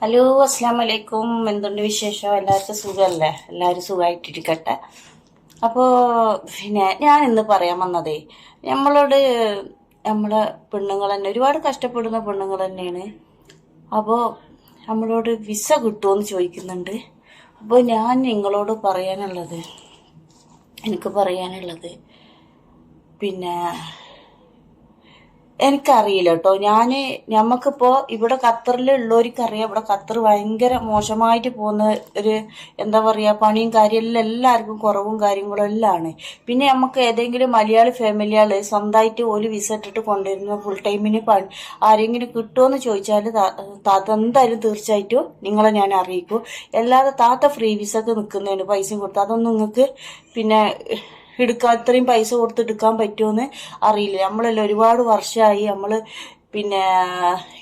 Hello, അസ്സാം വലൈക്കും. എന്തുണ്ട് വിശേഷം? എല്ലാവർക്കും സുഖമല്ലേ? എല്ലാവരും സുഖമായിട്ടിരിക്കട്ടെ. അപ്പോൾ ഞാൻ ഇന്ന് പറയാൻ വന്നതേ, നമ്മളെ പെണ്ണുങ്ങൾ തന്നെ ഒരുപാട് കഷ്ടപ്പെടുന്ന പെണ്ണുങ്ങൾ തന്നെയാണ്. അപ്പോൾ നമ്മളോട് വിസ കിട്ടുമോ ചോദിക്കുന്നുണ്ട്. അപ്പോൾ ഞാൻ നിങ്ങളോട് എനിക്ക് പറയാനുള്ളത് പിന്നെ എനിക്കറിയില്ല കേട്ടോ. ഞമ്മക്കിപ്പോ ഇവിടെ ഖത്തറിലുള്ളവർക്കറിയാം, ഇവിടെ ഖത്തർ ഭയങ്കര മോശമായിട്ട് പോകുന്ന ഒരു എന്താ പറയാ, പണിയും കാര്യമെല്ലാം എല്ലാവർക്കും കുറവും കാര്യങ്ങളും എല്ലാം ആണ്. പിന്നെ നമുക്ക് ഏതെങ്കിലും മലയാളി ഫാമിലികള് സ്വന്തമായിട്ട് ഒരു വിസ ഇട്ടിട്ട് കൊണ്ടുവരുന്ന ഫുൾ ടൈമിന് ആരെങ്കിലും കിട്ടുമോയെന്ന് ചോദിച്ചാൽ താത്ത എന്തായാലും തീർച്ചയായിട്ടും നിങ്ങളെ ഞാൻ അറിയിക്കും. അല്ലാതെ താത്ത ഫ്രീ വിസക്ക് നിൽക്കുന്നതിന് പൈസയും കൊടുത്ത് അതൊന്നും നിങ്ങൾക്ക് പിന്നെ ഇത്രയും പൈസ കൊടുത്ത് എടുക്കാൻ പറ്റുമെന്ന് അറിയില്ല. നമ്മളെല്ലാം ഒരുപാട് വർഷമായി പിന്നെ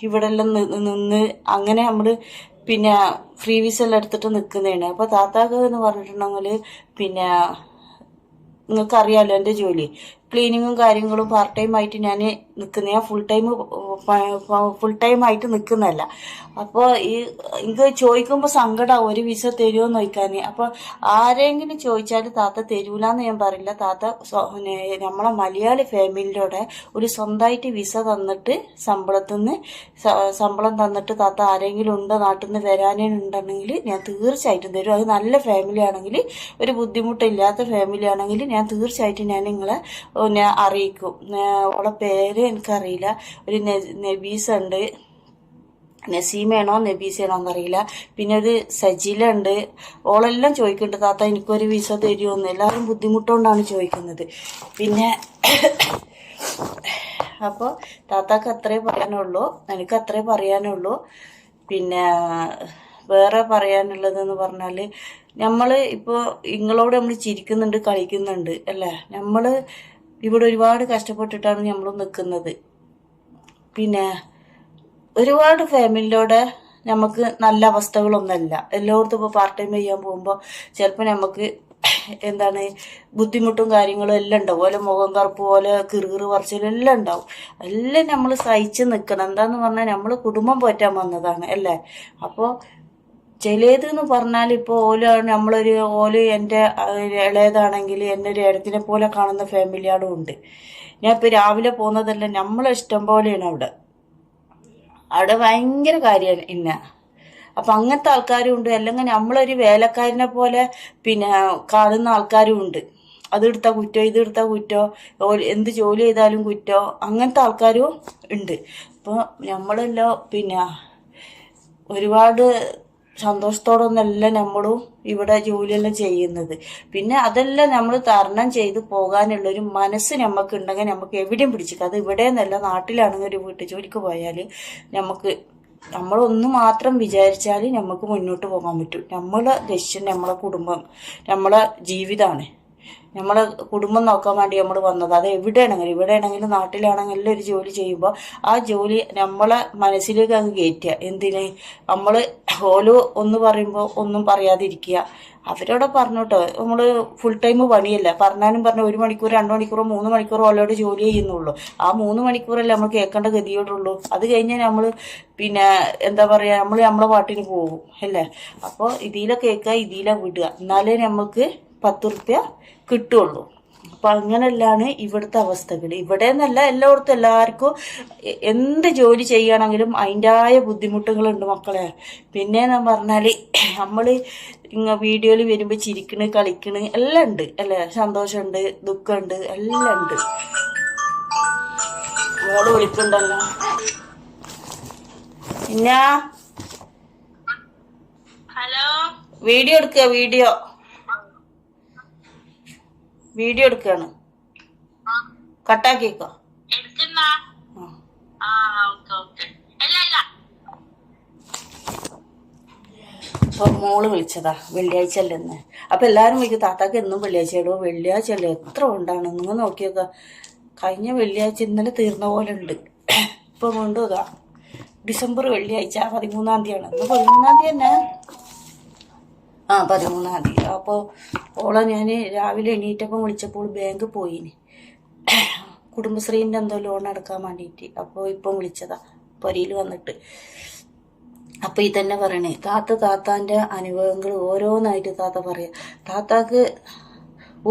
ഇവിടെ എല്ലാം നിന്ന് അങ്ങനെ പിന്നെ ഫ്രീ വിസ എല്ലാം എടുത്തിട്ട് നിൽക്കുന്നതാണ്. അപ്പോൾ താത്താക്ക് എന്ന് പറഞ്ഞിട്ടുണ്ടെങ്കിൽ പിന്നെ നിങ്ങൾക്കറിയാലോ എൻ്റെ ജോലി ക്ലീനിങ്ങും കാര്യങ്ങളും പാർട്ട് ടൈം ആയിട്ട് ഞാൻ നിൽക്കുന്ന, ഞാൻ ഫുൾ ടൈം ആയിട്ട് നിൽക്കുന്നതല്ല. അപ്പോൾ എനിക്ക് ചോദിക്കുമ്പോൾ സങ്കടമാവും, ഒരു വിസ തരുമോ എന്ന് ചോദിക്കാൻ. അപ്പോൾ ആരെങ്കിലും ചോദിച്ചാൽ താത്ത തരൂലെന്ന് ഞാൻ പറയില്ല. താത്ത നമ്മളെ മലയാളി ഫാമിലിയുടെ ഒരു സ്വന്തമായിട്ട് വിസ തന്നിട്ട് ശമ്പളം തന്നിട്ട് താത്ത ആരെങ്കിലും ഉണ്ടോ നാട്ടിൽ നിന്ന് വരാനുണ്ടെങ്കിൽ ഞാൻ തീർച്ചയായിട്ടും തരും. അത് നല്ല ഫാമിലി ആണെങ്കിൽ, ഒരു ബുദ്ധിമുട്ടില്ലാത്ത ഫാമിലി ആണെങ്കിൽ ഞാൻ തീർച്ചയായിട്ടും നിങ്ങളെ അറിയിക്കും. അവളെ പേര് എനിക്കറിയില്ല. ഒരു നബീസ ഉണ്ട്, നസീമയാണോ നബീസയാണോ എന്നറിയില്ല. പിന്നെ ഒരു സജില ഉണ്ട്. ഓളെല്ലാം ചോദിക്കുന്നുണ്ട് താത്ത എനിക്കൊരു വിസ തരുമോന്ന്. എല്ലാവരും ബുദ്ധിമുട്ടുകൊണ്ടാണ് ചോദിക്കുന്നത്. പിന്നെ അപ്പോൾ താത്താക്ക് അത്രേ പറയാനുള്ളൂ, എനിക്ക് അത്രേ പറയാനുള്ളൂ. പിന്നെ വേറെ പറയാനുള്ളതെന്ന് പറഞ്ഞാൽ, ഇപ്പോൾ നിങ്ങളോട് നമ്മൾ ചിരിക്കുന്നുണ്ട്, കളിക്കുന്നുണ്ട് അല്ലേ. ഇവിടെ ഒരുപാട് കഷ്ടപ്പെട്ടിട്ടാണ് നമ്മൾ നിൽക്കുന്നത്. പിന്നെ ഒരുപാട് ഫാമിലിയോടെ നമുക്ക് നല്ല അവസ്ഥകളൊന്നുമല്ല. എല്ലായിടത്തും ഇപ്പോൾ പാർട്ട് ടൈം ചെയ്യാൻ പോകുമ്പോൾ ചിലപ്പോൾ നമുക്ക് എന്താണ് ബുദ്ധിമുട്ടും കാര്യങ്ങളും എല്ലാം ഉണ്ടാവും. ഓലെ മുഖം കറുപ്പ്, പോലെ കിറുകിറ് പറിച്ചിലും എല്ലാം ഉണ്ടാവും. എല്ലാം നമ്മൾ സഹിച്ച് നിൽക്കണം. എന്താന്ന് പറഞ്ഞാൽ നമ്മൾ കുടുംബം പോറ്റാൻ വന്നതാണ് അല്ലേ. അപ്പോൾ ചിലതെന്ന് പറഞ്ഞാൽ ഇപ്പോൾ ഓല് എൻ്റെ ഇളയതാണെങ്കിൽ എന്നെ ഒരു ഇടത്തിനെ പോലെ കാണുന്ന ഫാമിലികളും ഉണ്ട്. ഞാൻ ഇപ്പോൾ രാവിലെ പോകുന്നതെല്ലാം നമ്മളെ ഇഷ്ടം പോലെയാണ് അവിടെ ഭയങ്കര കാര്യമാണ് ഇന്ന. അപ്പം അങ്ങനത്തെ ആൾക്കാരും ഉണ്ട്. അല്ലെങ്കിൽ നമ്മളൊരു വേലക്കാരനെ പോലെ പിന്നെ കാണുന്ന ആൾക്കാരും ഉണ്ട്. അതെടുത്താൽ കുറ്റോ, ഇതെടുത്താൽ കുറ്റോ, എന്ത് ജോലി ചെയ്താലും കുറ്റോ, അങ്ങനത്തെ ആൾക്കാരും ഉണ്ട്. അപ്പോൾ നമ്മളെല്ലാം പിന്നെ ഒരുപാട് സന്തോഷത്തോടൊന്നല്ല നമ്മളും ഇവിടെ ജോലിയെല്ലാം ചെയ്യുന്നത്. പിന്നെ അതെല്ലാം നമ്മൾ തരണം ചെയ്ത് പോകാനുള്ളൊരു മനസ്സ് നമുക്ക് ഉണ്ടെങ്കിൽ നമുക്ക് എവിടെയും പിടിച്ചിരിക്കും. അത് ഇവിടെ നിന്നല്ല, നാട്ടിലാണെങ്കിൽ ഒരു വീട്ടു ജോലിക്ക് പോയാൽ നമ്മളൊന്ന് മാത്രം വിചാരിച്ചാൽ നമുക്ക് മുന്നോട്ട് പോകാൻ പറ്റും. നമ്മളെ ലക്ഷ്യം നമ്മളെ കുടുംബം, നമ്മളെ ജീവിതമാണ്. നമ്മളെ കുടുംബം നോക്കാൻ വേണ്ടി നമ്മൾ വന്നത്. അത് ഇവിടെയാണെങ്കിലും നാട്ടിലാണെങ്കിലും ഒരു ജോലി ചെയ്യുമ്പോൾ ആ ജോലി നമ്മളെ മനസ്സിലേക്ക് അങ്ങ് കയറ്റുക. എന്തിന് ഓല് ഒന്ന് പറയുമ്പോൾ ഒന്നും പറയാതിരിക്കുക. അവരോട് പറഞ്ഞോട്ടോ, നമ്മൾ ഫുൾ ടൈം പണിയല്ല. പറഞ്ഞാലും 1 മണിക്കൂർ 2 മണിക്കൂറോ 3 മണിക്കൂറോ ഓലോട് ജോലി ചെയ്യുന്നുള്ളൂ. ആ 3 മണിക്കൂറല്ലേ നമ്മൾ കേൾക്കേണ്ട ഗതിയോടുള്ളൂ. അത് കഴിഞ്ഞാൽ നമ്മൾ പിന്നെ എന്താ പറയുക, നമ്മളെ പാട്ടിന് പോകും അല്ലേ. അപ്പോൾ ഇതിലെ കേൾക്കുക, ഇതിലെ വിടുക, എന്നാലേ നമുക്ക് 10 റുപ്യ കിട്ടുള്ളൂ. അപ്പം അങ്ങനെല്ലാണ് ഇവിടുത്തെ അവസ്ഥകൾ. ഇവിടെ എന്നല്ല, എല്ലായിടത്തും എല്ലാവർക്കും എന്ത് ജോലി ചെയ്യുകയാണെങ്കിലും അതിൻ്റെതായ ബുദ്ധിമുട്ടുകളുണ്ട് മക്കളെ. പിന്നെന്ന് പറഞ്ഞാൽ വീഡിയോയിൽ വരുമ്പോൾ ചിരിക്കണ്, കളിക്കണ് എല്ലാം ഉണ്ട് അല്ലേ. സന്തോഷമുണ്ട്, ദുഃഖമുണ്ട്, എല്ലാം ഉണ്ട്. മോള് വിളിക്കണ്ടല്ലോ. പിന്നെ വീഡിയോ എടുക്കുക, വീഡിയോ എടുക്കുകയാണ്. കട്ടാക്കിക്കോ. അപ്പൊ മോള് വിളിച്ചതാ, വെള്ളിയാഴ്ച അല്ലെന്ന്. അപ്പൊ എല്ലാരും വിളിക്കും താത്താക്ക് എന്നും വെള്ളിയാഴ്ച ഇടുവോ? വെള്ളിയാഴ്ച അല്ലേ, എത്ര ഉണ്ടാണ് നിങ്ങൾ നോക്കിയൊക്കെ. കഴിഞ്ഞ വെള്ളിയാഴ്ച ഇന്നലെ തീർന്ന പോലെ ഉണ്ട്. ഇപ്പൊ കൊണ്ടുപോകാ ഡിസംബർ വെള്ളിയാഴ്ച 13-ാം തീയതിയാണ്. ഇന്ന് 13-ാം തീയതി തന്നെ. 13-ാം തീയതി. അപ്പോൾ ഓളെ ഞാൻ രാവിലെ എണീറ്റപ്പം വിളിച്ചപ്പോൾ ബാങ്ക് പോയിന്, കുടുംബശ്രീൻ്റെ എന്തോ ലോൺ എടുക്കാൻ വേണ്ടിയിട്ട്. അപ്പോൾ ഇപ്പം വിളിച്ചതാ പൊരിയിൽ വന്നിട്ട്. അപ്പൊ ഇതന്നെ പറയണേ താത്താന്റെ അനുഭവങ്ങൾ ഓരോന്നായിട്ട് താത്ത പറയാ. താത്താക്ക്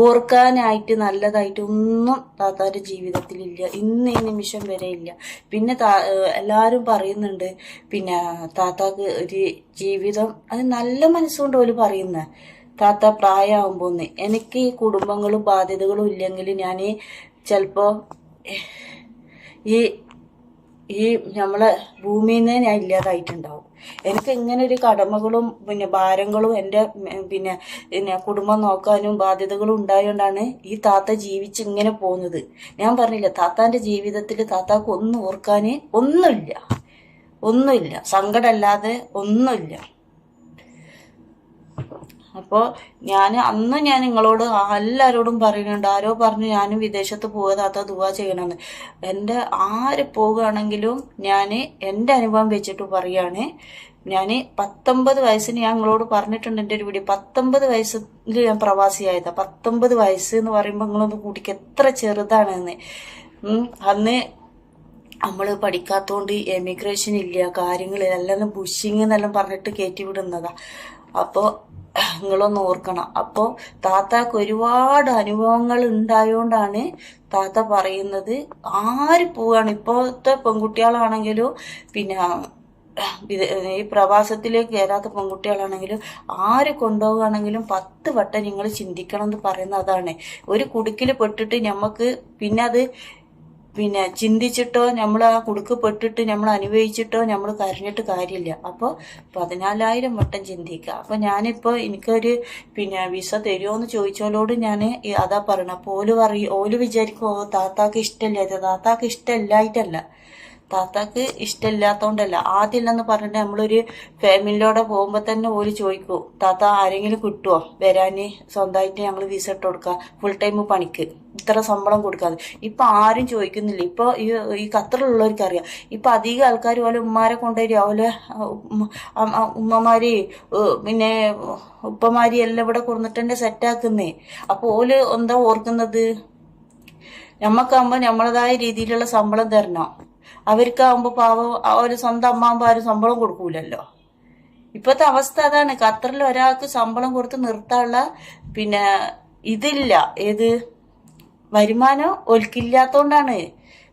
ഓർക്കാനായിട്ട് നല്ലതായിട്ട് ഒന്നും താത്താന്റെ ജീവിതത്തിലില്ല, ഇന്ന് ഈ നിമിഷം വരെ ഇല്ല. പിന്നെ എല്ലാരും പറയുന്നുണ്ട് പിന്നെ താത്താക്ക് ഒരു ജീവിതം, അത് നല്ല മനസ്സുകൊണ്ട് ഓല് പറയുന്ന താത്ത പ്രായമാകുമ്പോന്ന്. എനിക്ക് ഈ കുടുംബങ്ങളും ബാധ്യതകളും ഇല്ലെങ്കിൽ ഞാൻ ചിലപ്പോ ഈ ഈ നമ്മളെ ഭൂമിയിൽ നിന്ന് ഞാൻ ഇല്ലാതായിട്ടുണ്ടാവും. എനിക്ക് ഇങ്ങനെ ഒരു കടമകളും പിന്നെ ഭാരങ്ങളും എൻ്റെ പിന്നെ കുടുംബം നോക്കാനും ബാധ്യതകളും ഉണ്ടായതുകൊണ്ടാണ് ഈ താത്ത ജീവിച്ച് ഇങ്ങനെ പോകുന്നത്. ഞാൻ പറഞ്ഞില്ല, താത്താന്റെ ജീവിതത്തിൽ താത്താക്ക് ഒന്നും ഓർക്കാന് ഒന്നുമില്ല, സങ്കടമല്ലാതെ ഒന്നുമില്ല. അപ്പോൾ അന്ന് ഞാൻ നിങ്ങളോട് എല്ലാവരോടും പറയുന്നുണ്ട്, ആരോ പറഞ്ഞു ഞാനും വിദേശത്ത് പോകാത്ത ദുആ ചെയ്യണമെന്ന്. എൻ്റെ ആര് പോകുകയാണെങ്കിലും ഞാൻ എൻ്റെ അനുഭവം വെച്ചിട്ട് പറയാണ്. ഞാൻ 19 വയസ്സിന് ഞാൻ നിങ്ങളോട് പറഞ്ഞിട്ടുണ്ട് എൻ്റെ ഒരു വീഡിയോ, 19 വയസ്സിൽ ഞാൻ പ്രവാസിയായതാ. 19 വയസ്സ് എന്ന് പറയുമ്പോൾ നിങ്ങളൊന്ന് കൂട്ടിക്ക് എത്ര ചെറുതാണെന്ന്. അന്ന് നമ്മൾ പഠിക്കാത്തോണ്ട് എമിഗ്രേഷൻ ഇല്ല, കാര്യങ്ങളെല്ലാം ബുഷിങ് എന്നെല്ലാം പറഞ്ഞിട്ട് കയറ്റി വിടുന്നതാ. അപ്പോൾ നിങ്ങളൊന്ന് ഓർക്കണം. അപ്പോൾ താത്താക്ക് ഒരുപാട് അനുഭവങ്ങൾ ഉണ്ടായോണ്ടാണ് താത്ത പറയുന്നത്. ആര് പോവാണ് ഇപ്പോഴത്തെ പെൺകുട്ടികളാണെങ്കിലും പിന്നെ ഈ പ്രവാസത്തിലേക്ക് കയറാത്ത പെൺകുട്ടികളാണെങ്കിലും ആര് കൊണ്ടുപോവുകയാണെങ്കിലും 10 വട്ടം നിങ്ങൾ ചിന്തിക്കണം എന്ന് പറയുന്നത് അതാണ്. ഒരു കുടുക്കിൽ പെട്ടിട്ട് നമുക്ക് പിന്നെ ചിന്തിച്ചിട്ടോ നമ്മൾ ആ കുടുക്ക് പെട്ടിട്ട് നമ്മൾ അനുഭവിച്ചിട്ടോ നമ്മൾ കരഞ്ഞിട്ട് കാര്യമില്ല. അപ്പോൾ 14,000 വട്ടം ചിന്തിക്കുക. അപ്പോൾ ഞാനിപ്പോൾ എനിക്കൊരു പിന്നെ വിസ തരുമോയെന്ന് ചോദിച്ചോലോട് ഞാൻ അതാ പറയണം. അപ്പോൾ ഓല് വിചാരിക്കും താത്താക്ക് ഇഷ്ടമില്ല. താത്താക്ക് ഇഷ്ടമില്ലായിട്ടല്ല, താത്താക്ക് ഇഷ്ടമില്ലാത്തോണ്ടല്ല. ആദ്യമില്ലെന്ന് പറഞ്ഞിട്ട് നമ്മളൊരു ഫാമിലിയോടെ പോകുമ്പോൾ തന്നെ ഓല് ചോദിക്കും, താത്ത ആരെങ്കിലും കിട്ടുമോ വരാന്, സ്വന്തമായിട്ട് ഞങ്ങൾ വിസ ഇട്ട് കൊടുക്കുക, ഫുൾ ടൈം പണിക്ക് ഇത്ര ശമ്പളം കൊടുക്കാതെ. ഇപ്പൊ ആരും ചോദിക്കുന്നില്ല. ഇപ്പൊ ഈ ഖത്തറിലുള്ളവർക്ക് അറിയാം. ഇപ്പൊ അധികം ആൾക്കാർ ഓലെ ഉമ്മാരെ കൊണ്ടുവരിക, ഓലെ ഉമ്മമാര് പിന്നെ ഉപ്പമാരി എല്ലാം ഇവിടെ കൊടുത്തിട്ട് സെറ്റാക്കുന്നേ. അപ്പൊ ഓല് എന്താ ഓർക്കുന്നത്, നമ്മക്കാകുമ്പോ നമ്മളതായ രീതിയിലുള്ള ശമ്പളം തരണം. അവർക്കാവുമ്പോ പാവം ഒരു സ്വന്തം അമ്മാകുമ്പോ ആരും ശമ്പളം കൊടുക്കൂലല്ലോ. ഇപ്പോഴത്തെ അവസ്ഥ അതാണ്. ഖത്തറിൽ ഒരാൾക്ക് ശമ്പളം കൊടുത്ത് നിർത്താനുള്ള പിന്നെ ഇതില്ല, ഏത് വരുമാനം ഒൽക്കില്ലാത്തോണ്ടാണ്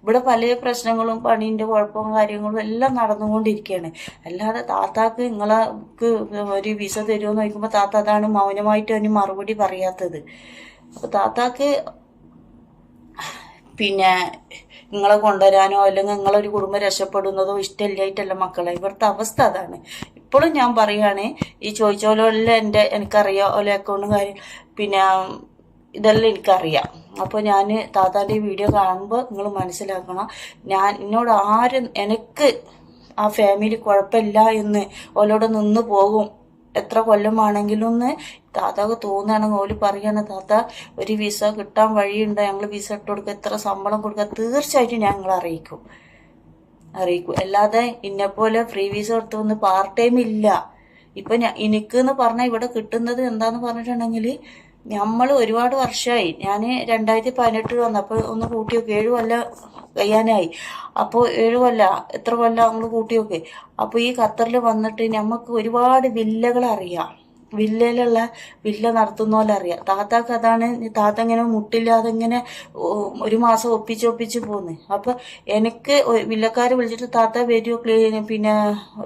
ഇവിടെ പല പ്രശ്നങ്ങളും പണീന്റെ കുഴപ്പവും കാര്യങ്ങളും എല്ലാം നടന്നുകൊണ്ടിരിക്കുകയാണ്. അല്ലാതെ താത്താക്ക് നിങ്ങൾക്ക് ഒരു വിസ തരുമോ എന്ന് ചോദിക്കുമ്പോൾ താത്ത അതാണ് മൗനമായിട്ട് അതിന് മറുപടി പറയാത്തത്. അപ്പൊ താത്താക്ക് പിന്നെ നിങ്ങളെ കൊണ്ടുവരാനോ അല്ലെങ്കിൽ നിങ്ങളൊരു കുടുംബം രക്ഷപ്പെടുന്നതോ ഇഷ്ടമില്ലായിട്ടല്ല മക്കളെ. ഇവിടുത്തെ അവസ്ഥ അതാണ്. ഇപ്പോഴും ഞാൻ പറയുകയാണ്, ഈ ചോദിച്ചോലെല്ലാം എനിക്കറിയാം, ഓലെ അക്കൗണ്ടും കാര്യം പിന്നെ ഇതെല്ലാം എനിക്കറിയാം. അപ്പോൾ ഞാൻ താത്താൻ്റെ വീഡിയോ കാണുമ്പോൾ നിങ്ങൾ മനസ്സിലാക്കണം, എന്നോട് ആരും എനിക്ക് ആ ഫാമിലി കുഴപ്പമില്ല എന്ന് ഓലോട് നിന്ന് പോകും എത്ര കൊല്ലമാണെങ്കിലും എന്ന് താത്താക്ക് തോന്നുകയാണെങ്കിൽ ഓല് പറയാണ്, താത്ത ഒരു വിസ കിട്ടാൻ വഴിയുണ്ടോ, ഞങ്ങൾ വിസ ഇട്ട് കൊടുക്കുക, എത്ര ശമ്പളം കൊടുക്കുക, തീർച്ചയായിട്ടും ഞങ്ങൾ അറിയിക്കും. അല്ലാതെ ഇന്നെപ്പോലെ ഫ്രീ വിസ എടുത്ത് വന്ന് പാർട്ട് ടൈം ഇല്ല. ഇപ്പൊ എനിക്കെന്ന് പറഞ്ഞാൽ ഇവിടെ കിട്ടുന്നത് എന്താന്ന് പറഞ്ഞിട്ടുണ്ടെങ്കിൽ, നമ്മൾ ഒരുപാട് വർഷമായി. ഞാൻ 2018 വന്നപ്പോൾ ഒന്ന് കൂട്ടി നോക്കി, 7 കൊല്ലം കഴിയാനായി. അപ്പോൾ 7 കൊല്ലം എത്ര കൊല്ലം നമ്മൾ കൂട്ടി നോക്കി. അപ്പോൾ ഈ ഖത്തറിൽ വന്നിട്ട് നമുക്ക് ഒരുപാട് വില്ലകൾ അറിയാം. വില്ല നടത്തുന്ന പോലെ അറിയാം. താത്താക്ക് അതാണ്. താത്ത ഇങ്ങനെ മുട്ടില്ലാതെ ഇങ്ങനെ 1 മാസം ഒപ്പിച്ച് പോന്ന്. അപ്പൊ എനിക്ക് വില്ലക്കാര് വിളിച്ചിട്ട് താത്ത വരുമോ പിന്നെ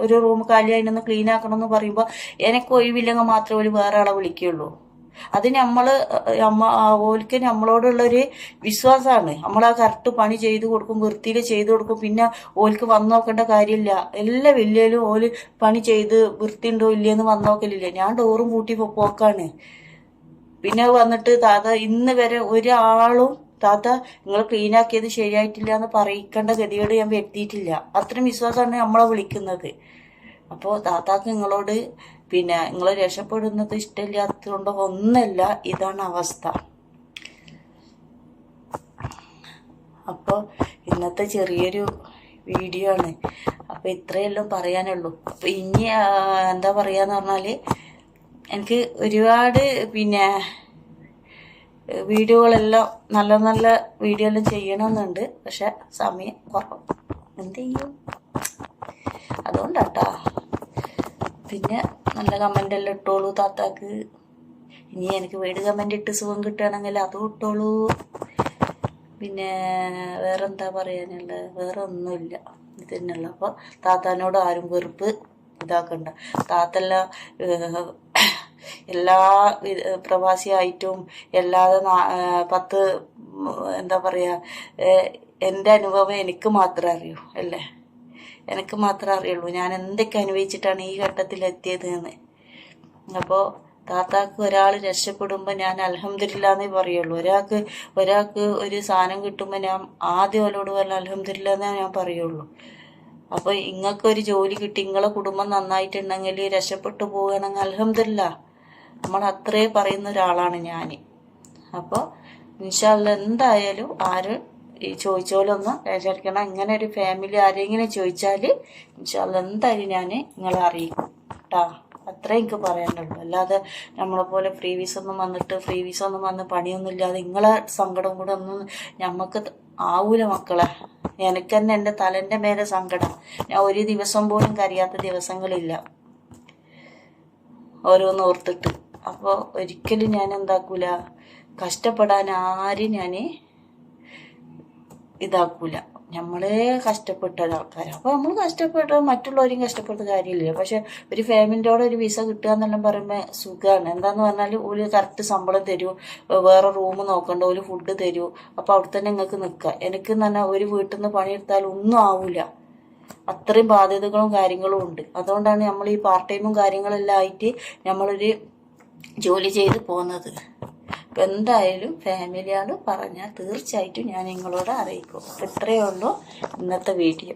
ഒരു റൂം കാലിയായിട്ടൊന്ന് ക്ലീൻ ആക്കണം എന്ന് പറയുമ്പോൾ എനിക്ക് ഒഴിവില്ലെങ്കിൽ മാത്രമേ ഒരു വേറെ ആളെ വിളിക്കുള്ളൂ. അത് ഓൽക്ക് നമ്മളോടുള്ളൊരു വിശ്വാസമാണ്. നമ്മളാ കറക്റ്റ് പണി ചെയ്തു കൊടുക്കും, വൃത്തിയിൽ ചെയ്തു കൊടുക്കും. പിന്നെ ഓൽക്ക് വന്നു നോക്കേണ്ട കാര്യമില്ല. എല്ലാ വില്ലയിലും ഓല് പണി ചെയ്ത് വൃത്തി ഉണ്ടോ ഇല്ലയെന്ന് വന്നു നോക്കലില്ല. ഞാൻ ഡോറും പൂട്ടി പോക്കാണ്. പിന്നെ വന്നിട്ട് താത്ത ഇന്ന് വരെ ഒരാളും താത്ത നിങ്ങൾ ക്ലീൻ ആക്കിയത് ശരിയായിട്ടില്ല എന്ന് പറയിക്കേണ്ട ഗതികേട് ഞാൻ വരുത്തിയിട്ടില്ല. അത്രയും വിശ്വാസമാണ് നമ്മളെ വിളിക്കുന്നത്. അപ്പോൾ താത്താക്ക് നിങ്ങളോട് പിന്നെ നിങ്ങൾ രക്ഷപ്പെടുന്നത് ഇഷ്ടമില്ലാത്തതുകൊണ്ടോ ഒന്നല്ല, ഇതാണ് അവസ്ഥ. അപ്പോൾ ഇന്നത്തെ ചെറിയൊരു വീഡിയോ ആണ്. അപ്പോൾ ഇത്രയെല്ലാം പറയാനുള്ളൂ. അപ്പോൾ ഇനി എന്താ പറയാന്ന് പറഞ്ഞാൽ, എനിക്ക് ഒരുപാട് പിന്നെ വീഡിയോകളെല്ലാം നല്ല വീഡിയോ എല്ലാം ചെയ്യണമെന്നുണ്ട്. പക്ഷെ സമയം കുറവ്. എന്ത് ചെയ്യും, അതുകൊണ്ടാട്ടാ. പിന്നെ നല്ല കമൻ്റ് എല്ലാം ഇട്ടോളൂ താത്താക്ക്. ഇനി എനിക്ക് വീട് കമൻ്റ് ഇട്ട് സുഖം കിട്ടുകയാണെങ്കിൽ അതും ഇട്ടോളൂ. പിന്നെ വേറെന്താ പറയാനുള്ളത്? വേറെ ഒന്നുമില്ല, ഇത് തന്നെയുള്ള. അപ്പോൾ താത്താനോട് ആരും വെറുപ്പ് ഇതാക്കണ്ട. താത്തെല്ലാം എല്ലാ പ്രവാസിയായിട്ടും എല്ലാതെ 10 എന്താ പറയുക, എൻ്റെ അനുഭവം എനിക്ക് മാത്രമേ അറിയൂ അല്ലേ, എനിക്ക് മാത്രമേ അറിയുള്ളൂ ഞാൻ എന്തൊക്കെ അനുഭവിച്ചിട്ടാണ് ഈ ഘട്ടത്തിലെത്തിയത് എന്ന്. അപ്പോൾ താത്താക്ക് ഒരാൾ രക്ഷപ്പെടുമ്പോൾ ഞാൻ അൽഹംദുലില്ലാന്നേ പറയുള്ളൂ. ഒരാൾക്ക് ഒരു സാധനം കിട്ടുമ്പോൾ ഞാൻ ആദ്യം അവരോട് പറഞ്ഞ അൽഹംദുലില്ലാന്നേ ഞാൻ പറയുള്ളൂ. അപ്പോൾ ഇങ്ങൾക്കൊരു ജോലി കിട്ടി, നിങ്ങളെ കുടുംബം നന്നായിട്ടുണ്ടെങ്കിൽ രക്ഷപ്പെട്ടു പോവുകയാണെങ്കിൽ അൽഹംദുലില്ലാ, നമ്മൾ അത്രേ പറയുന്ന ഒരാളാണ് ഞാൻ. അപ്പോൾ ഇൻഷാ അല്ലാ എന്തായാലും ആര് ഈ ചോദിച്ചോലൊന്നും വിചാരിക്കണം. ഇങ്ങനെ ഒരു ഫാമിലി ആരെങ്കിലും ചോദിച്ചാൽ ഇൻഷാ അല്ലാ എന്തായാലും ഞാൻ നിങ്ങളെ അറിയിക്കും കേട്ടോ. അത്രേ എനിക്ക് പറയാനുള്ളൂ. അല്ലാതെ നമ്മളെ പോലെ ഫ്രീ വീസ ഒന്നും വന്ന് പണിയൊന്നും ഇല്ലാതെ നിങ്ങളെ സങ്കടം കൂടെ ഒന്നും നമുക്ക് ആവൂല മക്കളെ. എനിക്ക് തന്നെ എൻ്റെ തലൻ്റെ മേലെ സങ്കടം. ഞാൻ ഒരു ദിവസം പോലും കരയാത്ത ദിവസങ്ങളില്ല ഓരോന്ന് ഓർത്തിട്ട്. അപ്പോൾ ഒരിക്കലും ഞാൻ എന്താക്കൂല, കഷ്ടപ്പെടാൻ ആരും ഞാൻ ഇതാക്കൂല. നമ്മളെ കഷ്ടപ്പെട്ട ഒരാൾക്കാരാണ്. അപ്പോൾ നമ്മൾ കഷ്ടപ്പെട്ട മറ്റുള്ളവരും കഷ്ടപ്പെട്ട കാര്യമില്ല. പക്ഷെ ഒരു ഫാമിലിയോടെ ഒരു വിസ കിട്ടുക എന്നെല്ലാം പറയുമ്പോൾ സുഖമാണ്. എന്താന്ന് പറഞ്ഞാൽ ഒരു കറക്റ്റ് ശമ്പളം തരൂ, വേറെ റൂം നോക്കണ്ട, ഒരു ഫുഡ് തരൂ. അപ്പോൾ അവിടെ തന്നെ നിങ്ങൾക്ക് നിൽക്കാം. എനിക്ക് തന്നെ ഒരു വീട്ടിൽ നിന്ന് പണിയെടുത്താൽ ഒന്നും ആവില്ല, അത്രയും ബാധ്യതകളും കാര്യങ്ങളും ഉണ്ട്. അതുകൊണ്ടാണ് നമ്മൾ ഈ പാർട്ട് ടൈമും കാര്യങ്ങളെല്ലാം ആയിട്ട് നമ്മളൊരു ജോലി ചെയ്ത് പോകുന്നത്. അപ്പം എന്തായാലും ഫാമിലിയാണ് പറഞ്ഞാൽ തീർച്ചയായിട്ടും ഞാൻ നിങ്ങളോട് അറിയിക്കും. ഇത്രയേ ഉള്ളൂ ഇന്നത്തെ വീഡിയോ.